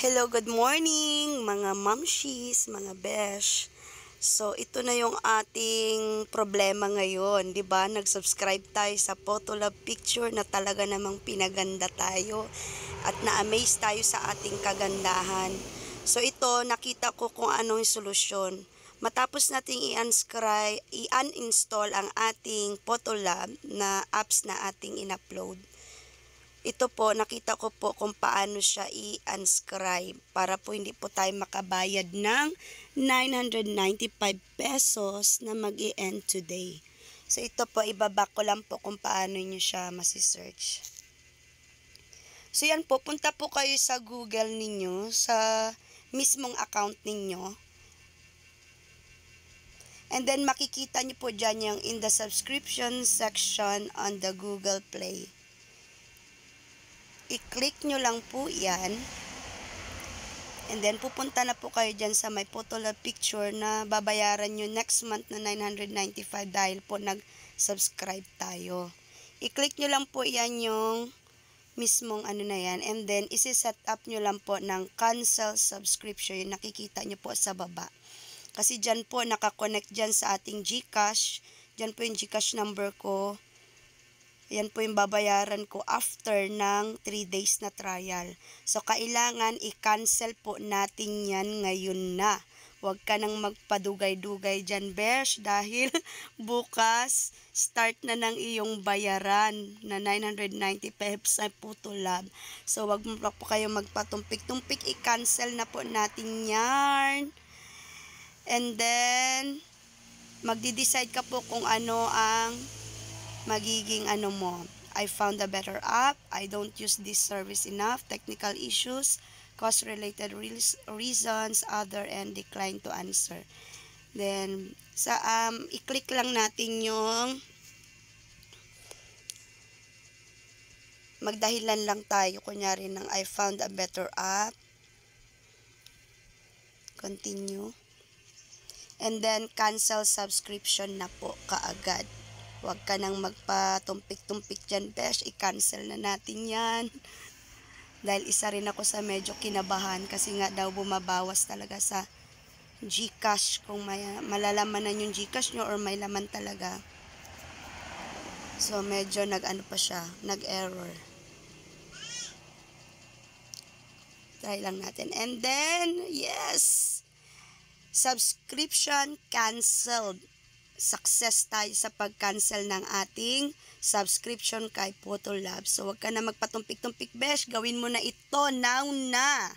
Hello, good morning mga mamshis, mga besh. So, ito na yung ating problema ngayon, 'di ba? Nag-subscribe tayo sa Photolab picture na talaga namang pinaganda tayo at na-amaze tayo sa ating kagandahan. So, ito nakita ko kung anong solusyon. Matapos nating i-uninstall ang ating Photolab na apps na ating in-upload. Ito po, nakita ko po kung paano siya i-unscribe para po hindi po tayo makabayad ng 995 pesos na mag-i-end today. So, ito po, ibaba ko lang po kung paano nyo siya masisearch. So, yan po, punta po kayo sa Google ninyo, sa mismong account ninyo. And then, makikita nyo po dyan yung in the subscription section on the Google Play. I-click nyo lang po yan. And then, pupunta na po kayo dyan sa may Photolab picture na babayaran nyo next month na 995 dahil po nag-subscribe tayo. I-click nyo lang po yan yung mismong ano na yan. And then, isi-set up nyo lang po ng cancel subscription. Yung nakikita nyo po sa baba. Kasi dyan po, nakakonect dyan sa ating GCash. Dyan po yung GCash number ko. Yan po yung babayaran ko after ng 3 days na trial. So, kailangan i-cancel po natin yan ngayon na. Huwag ka nang magpadugay-dugay dyan, besh, dahil bukas, start na ng iyong bayaran na 995 sa Photolab. So, huwag mo po kayo magpatumpik-tumpik. I-cancel na po natin yan. And then, magdi-decide ka po kung ano ang magiging ano mo. I found a better app. I don't use this service enough. Technical issues, cost-related reasons, other, and decline to answer. Then, i-click lang natin yung magdahilan lang tayo. Kunyari ng I found a better app. Continue. And then, cancel subscription na po kaagad. Huwag ka nang magpatumpik-tumpik dyan, besh. I-cancel na natin yan. Dahil isa rin ako sa medyo kinabahan kasi nga daw bumabawas talaga sa GCash kung malalamanan yung GCash nyo or may laman talaga. So, medyo nag-ano pa siya, nag-error. Try lang natin. And then, yes! Subscription canceled. Success tayo sa pag-cancel ng ating subscription kay Photolab. So, huwag ka na magpatumpik-tumpik, besh. Gawin mo na ito now na.